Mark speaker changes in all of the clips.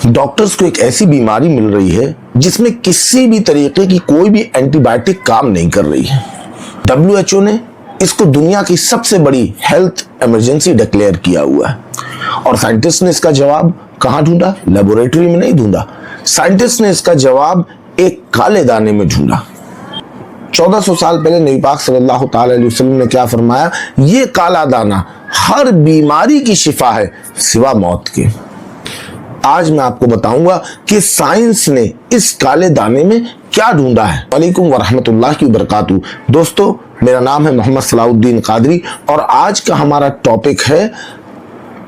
Speaker 1: Doctors को एक ऐसी बीमारी मिल रही है जिसमें किसी भी तरीके की कोई भी एंटीबायोटिक काम नहीं कर रही है। WHO ने इसको दुनिया की सबसे बड़ी हेल्थ इमरजेंसी डिक्लेयर किया हुआ है और साइंटिस्ट ने इसका जवाब कहां ढूंढा? लेबोरेटरी में नहीं ढूंढा। साइंटिस्ट ने इसका जवाब एक काले दाने में ढूंढा। 1400 साल पहले नबी पाक सल्लल्लाहु अलैहि वसल्लम ने क्या फरमाया? ये काला दाना हर बीमारी की शिफा है सिवा मौत के। आज मैं आपको बताऊंगा कि साइंस ने इस काले दाने में क्या ढूंढा है। वालेकुम वरहमतुल्लाहि वबरकातुहू। दोस्तों, मेरा नाम है मोहम्मद सलाउद्दीन कादरी और आज का हमारा टॉपिक है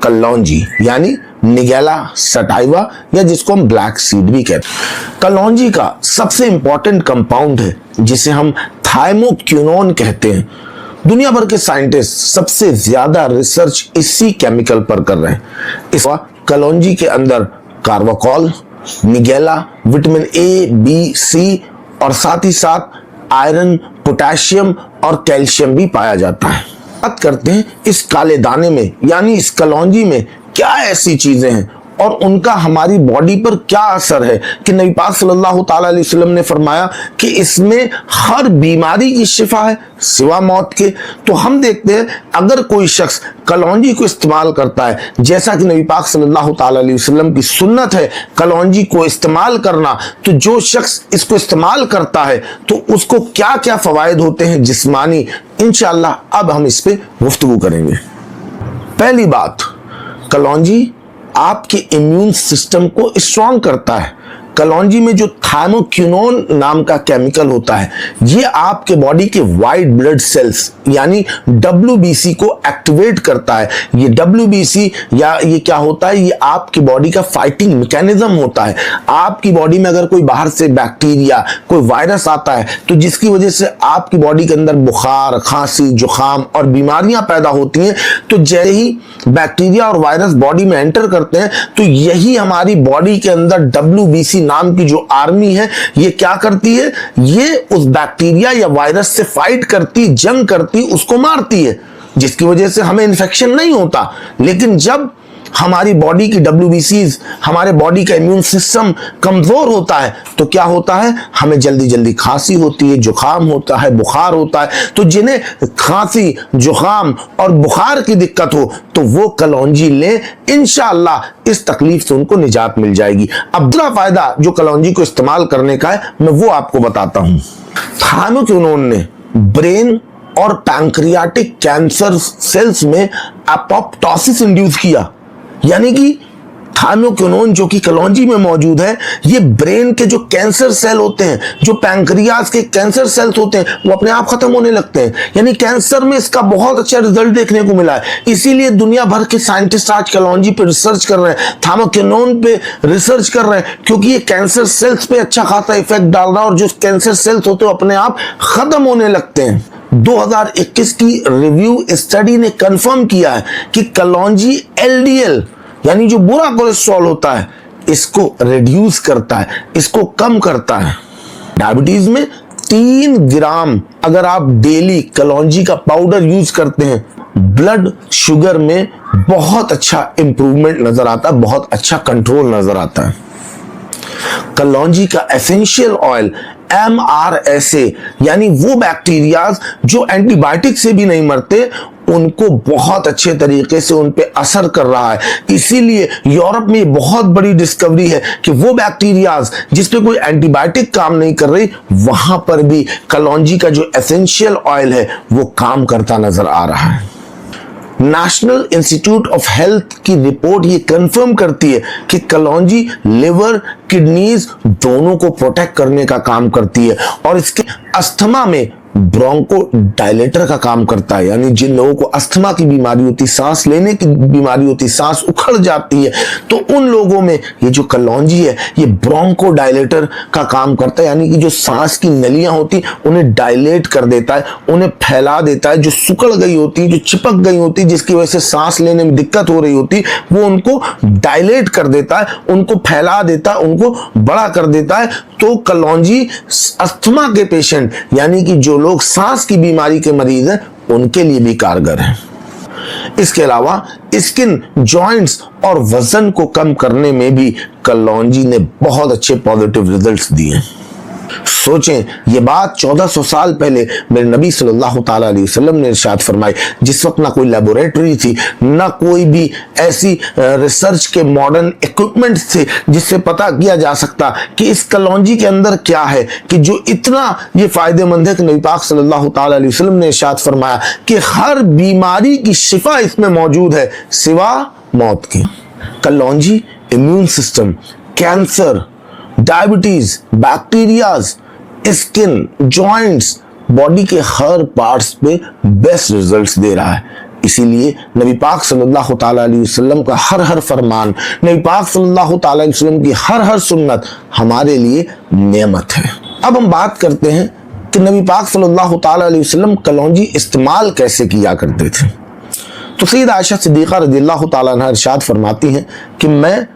Speaker 1: कलौंजी यानी निगेला सटाइवा या जिसको हम ब्लैक सीड भी कहते हैं। कलौंजी का सबसे इंपॉर्टेंट कंपाउंड है जिसे हम थाइमोक्विनोन कहते हैं। दुनिया भर के साइंटिस्ट सबसे ज्यादा रिसर्च इसी केमिकल पर कर रहे हैं। इस कलौंजी के अंदर carbachol, Nigella, vitamin A, B, सी और साथ ही साथ आयरन, पोटेशियम और कैल्शियम भी पाया जाता है। बात करते हैं इस काले दाने में यानी इस कलौंजी में क्या ऐसी चीजें हैं और उनका हमारी बॉडी पर क्या असर है कि नबी पाक सल्लल्लाहु अलैहि वसल्लम ने फरमाया कि इसमें हर बीमारी की शिफा है सिवा मौत के। तो हम देखते हैं अगर कोई शख्स कलौंजी को इस्तेमाल करता है, जैसा कि नबी पाक सल्लल्लाहु अलैहि वसल्लम की सुन्नत है कलौंजी को इस्तेमाल करना, तो जो शख्स इसको इस्तेमाल करता है तो उसको क्या क्या फवायद होते हैं जिस्मानी, इंशाअल्लाह अब हम इस पे गुफ्तगू करेंगे। पहली बात, कलौंजी आपके इम्यून सिस्टम को स्ट्रॉन्ग करता है। कलौंजी में जो थाइमोक्विनोन नाम का केमिकल होता है ये आपके बॉडी के वाइट ब्लड सेल्स यानी WBC को एक्टिवेट करता है। ये WBC या ये क्या होता है? ये आपकी बॉडी का फाइटिंग मैकेनिज्म होता है। आपकी बॉडी में अगर कोई बाहर से बैक्टीरिया, कोई वायरस आता है तो जिसकी वजह से आपकी बॉडी के अंदर बुखार, खांसी, जुकाम और बीमारियां पैदा होती हैं, तो जैसे ही बैक्टीरिया और वायरस बॉडी में एंटर करते हैं तो यही हमारी बॉडी के अंदर WBC नाम की जो आर्मी है ये क्या करती है? ये उस बैक्टीरिया या वायरस से फाइट करती, जंग करती, उसको मारती है, जिसकी वजह से हमें इन्फेक्शन नहीं होता। लेकिन जब हमारी बॉडी की WBCs, हमारे बॉडी का इम्यून सिस्टम कमजोर होता है तो क्या होता है? हमें जल्दी जल्दी खांसी होती है, जुकाम होता है, बुखार होता है। तो जिन्हें खांसी, जुकाम और बुखार की दिक्कत हो तो वो कलौंजी ले, इंशाअल्लाह इस तकलीफ से उनको निजात मिल जाएगी। अब दूसरा फायदा जो कलौंजी को इस्तेमाल करने का है मैं वो आपको बताता हूं। थाइमोक्विनोन ने ब्रेन और पैंक्रियाटिक कैंसर सेल्स में एपोप्टोसिस इंड्यूस किया, यानी कि थाइमोक्विनोन जो कि कलौंजी में मौजूद है ये ब्रेन के जो कैंसर सेल होते हैं, जो पैंक्रियास के कैंसर सेल्स होते हैं, वो अपने आप खत्म होने लगते हैं। यानी कैंसर में इसका बहुत अच्छा रिजल्ट देखने को मिला है। इसीलिए दुनिया भर के साइंटिस्ट आज कलौंजी पे रिसर्च कर रहे हैं, थाइमोक्विनोन पे रिसर्च कर रहे हैं, क्योंकि ये कैंसर सेल्स पे अच्छा खासा इफेक्ट डाल रहा है और जो कैंसर सेल्स होते हैं अपने आप खत्म होने लगते हैं। 2021 की रिव्यू स्टडी ने कंफर्म किया है कि कलौंजी LDL यानी जो बुरा कोलेस्ट्रॉल होता है इसको रिड्यूस करता है, इसको कम करता है। डायबिटीज में 3 ग्राम अगर आप डेली कलौंजी का पाउडर यूज करते हैं, ब्लड शुगर में बहुत अच्छा इंप्रूवमेंट नजर आता है, बहुत अच्छा कंट्रोल नजर आता है। कलौंजी का एसेंशियल ऑयल MRSA यानी वो बैक्टीरियाज जो एंटीबायोटिक से भी नहीं मरते, उनको बहुत अच्छे तरीके से उन पे असर कर रहा है। इसीलिए यूरोप में बहुत बड़ी डिस्कवरी है कि वो बैक्टीरियाज जिस पे कोई एंटीबायोटिक काम नहीं कर रही, वहां पर भी कलौंजी का जो एसेंशियल ऑयल है वो काम करता नजर आ रहा है। नेशनल इंस्टीट्यूट ऑफ हेल्थ की रिपोर्ट ये कंफर्म करती है कि कलौंजी लिवर, किडनीज दोनों को प्रोटेक्ट करने का काम करती है और इसके अस्थमा में ब्रोंको डायलेटर का काम करता है। यानी जिन लोगों को अस्थमा की बीमारी होती, सांस लेने की बीमारी होती, सांस उखड़ जाती है, तो उन लोगों में ये जो कलौंजी है ये ब्रोंको डायलेटर का काम करता है। यानी कि जो सांस की नलियां होती उन्हें डायलेट कर देता है, उन्हें फैला देता है। जो सुकड़ गई होती, जो चिपक गई होती, जिसकी वजह से सांस लेने में दिक्कत हो रही होती, वो उनको डायलेट कर देता है, उनको फैला देता है, उनको बड़ा कर देता है। तो कलौंजी अस्थमा के पेशेंट यानी कि जो लोग सांस की बीमारी के मरीज हैं उनके लिए भी कारगर है। इसके अलावा स्किन, जॉइंट्स और वजन को कम करने में भी कलौंजी ने बहुत अच्छे पॉजिटिव रिजल्ट्स दिए। सोचें, ये बात 1400 साल पहले मेरे नबी सल्लल्लाहु ताला अलैहि वसल्लम ने इरशाद फरमाई, जिस वक्त ना कोई लेबोरेटरी थी, ना कोई भी ऐसी रिसर्च के मॉडर्न इक्विपमेंट थे जिससे पता किया जा सकता कि इस कलौंजी के अंदर क्या है कि जो इतना ये फायदेमंद है कि नबी पाक सल्लल्लाहु ताला अलैहि वसल्लम ने इरशाद फरमाया कि हर बीमारी की शिफा इसमें मौजूद है सिवा मौत के। कलौंजी immune system, cancer, diabetes, bacterias, skin, joints, body के हर पार्ट्स पे बेस्ट रिजल्ट्स दे रहा है। इसीलिए नबी पाक सल्लल्लाहु ताला अलैहि वसल्लम का हर हर फरमान, नबी पाक सल्लल्लाहु ताला अलैहि वसल्लम की हर हर सुन्नत हमारे लिए नेमत है। अब हम बात करते हैं कि नबी पाक सल्लल्लाहु ताला अलैहि वसल्लम कलौंजी इस्तेमाल कैसे किया करते थे। तो सैयदा आयशा सिद्दीक़ा रज़ियल्लाहु ताला अन्हा इरशाद फरमाती हैं कि मैं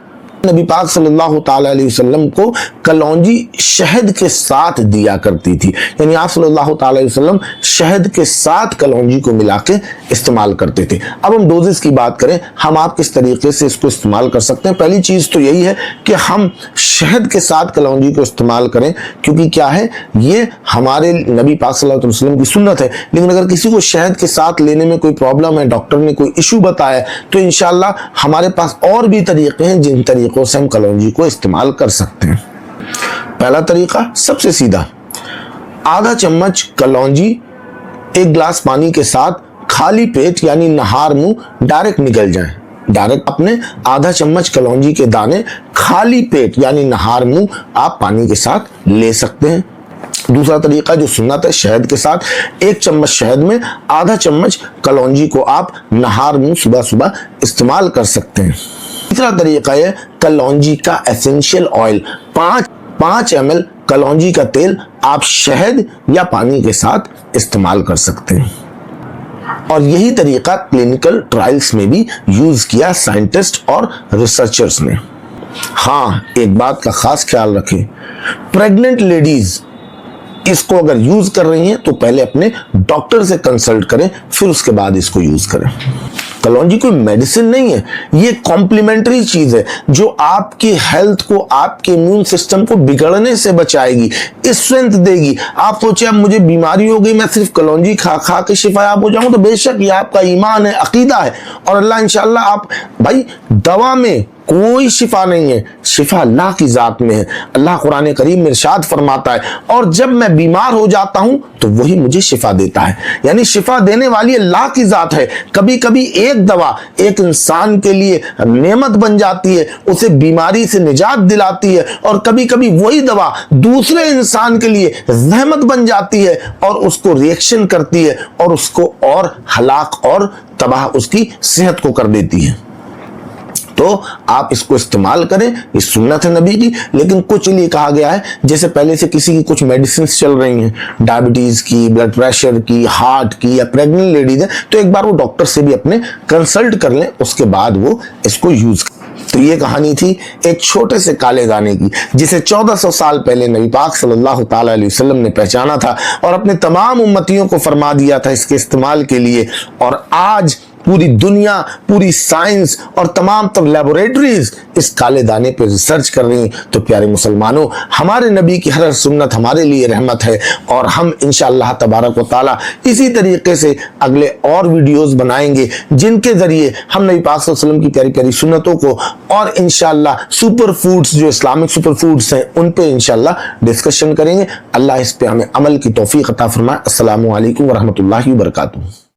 Speaker 1: नबी पाक सल्लल्लाहु ताला अलैहि वसल्लम को कलौंजी शहद के साथ दिया करती थी, यानी आप सल्लल्लाहु ताला अलैहि वसल्लम शहद के साथ कलौंजी को मिला के इस्तेमाल करते थे। अब हम डोजेस की बात करें, हम आप किस तरीके से इसको इस्तेमाल कर सकते हैं। पहली चीज़ तो यही है कि हम शहद के साथ कलौंजी को इस्तेमाल करें, क्योंकि क्या है, ये हमारे नबी पाक सल्लल्लाहु अलैहि वसल्लम की सुन्नत है। लेकिन अगर किसी को शहद के साथ लेने में कोई प्रॉब्लम है, डॉक्टर ने कोई इशू बताया, तो इंशाल्लाह हमारे पास और भी तरीके हैं जिन तरीकों से हम कलौंजी को इस्तेमाल कर सकते हैं। पहला तरीका सबसे सीधा, आधा चम्मच कलौंजी एक गिलास पानी के साथ खाली पेट यानी नहार मुंह डायरेक्ट निकल जाए। डायरेक्ट अपने आधा चम्मच कलौंजी के दाने खाली पेट यानी नहार मुंह आप पानी के साथ ले सकते हैं। दूसरा तरीका जो सुन्नत है, शहद के साथ एक चम्मच शहद में आधा चम्मच कलौंजी को आप नहार मुंह सुबह सुबह इस्तेमाल कर सकते हैं। तीसरा तरीका है कलौंजी का एसेंशियल ऑयल, 5 ml कलौंजी का तेल आप शहद या पानी के साथ इस्तेमाल कर सकते हैं। और यही तरीका क्लिनिकल ट्रायल्स में भी यूज किया साइंटिस्ट और रिसर्चर्स ने। हाँ, एक बात का खास ख्याल रखें, प्रेग्नेंट लेडीज इसको अगर यूज कर रही हैं तो पहले अपने डॉक्टर से कंसल्ट करें, फिर उसके बाद इसको यूज करें। कलौंजी कोई मेडिसिन नहीं है, ये कॉम्प्लीमेंट्री चीज है जो आपकी हेल्थ को, आपके इम्यून सिस्टम को बिगड़ने से बचाएगी, स्ट्रेंथ देगी। आप सोचे अब मुझे बीमारी हो गई, मैं सिर्फ कलौंजी खा खा के शिफायाब हो जाऊं, तो बेशक ये आपका ईमान है, अकीदा है, और अल्लाह इंशाल्लाह आप भाई दवा में कोई शिफा नहीं है, शिफा अल्लाह की जात में है। अल्लाह कुरान करीम में इरशाद फरमाता है, और जब मैं बीमार हो जाता हूं तो वही मुझे शिफा देता है, यानी शिफा देने वाली अल्लाह की जात है। कभी कभी एक दवा एक इंसान के लिए नेमत बन जाती है, उसे बीमारी से निजात दिलाती है, और कभी कभी वही दवा दूसरे इंसान के लिए रहमत बन जाती है और उसको रिएक्शन करती है और उसको और हलाक और तबाह उसकी सेहत को कर देती है। तो आप इसको इस्तेमाल करें, ये सुन्नत है नबी की। लेकिन कुछ लिए कहा गया है, जैसे पहले से किसी की कुछ मेडिसिन चल रही हैं, डायबिटीज की, ब्लड प्रेशर की, हार्ट की, या प्रेग्नेंट लेडीज है, तो एक बार वो डॉक्टर से भी अपने कंसल्ट कर लें, उसके बाद वो इसको यूज करें। तो ये कहानी थी एक छोटे से काले दाने की, जिसे 1400 साल पहले नबी पाक सल्लल्लाहु ताला अलैहि वसल्लम ने पहचाना था और अपने तमाम उम्मतियों को फरमा दिया था इसके इस्तेमाल के लिए। और आज पूरी दुनिया, पूरी साइंस और तमाम तब लेबोरेटरीज इस काले दाने पे रिसर्च कर रही हैं। तो प्यारे मुसलमानों, हमारे नबी की हर सुन्नत हमारे लिए रहमत है, और हम इंशाअल्लाह तबारक व तआला इसी तरीके से अगले और वीडियोस बनाएंगे जिनके जरिए हम नबी पाक सल्लल्लाहु अलैहि वसल्लम की प्यारी प्यारी सुन्नतों को और इंशाअल्लाह सुपर फूड्स, जो इस्लामिक सुपर फूड्स हैं, उन पे इंशाअल्लाह डिस्कशन करेंगे। अल्लाह इस पे हमें अमल की तौफीक अता फरमाए। अस्सलामु अलैकुम व रहमतुल्लाहि व बरकातुहू।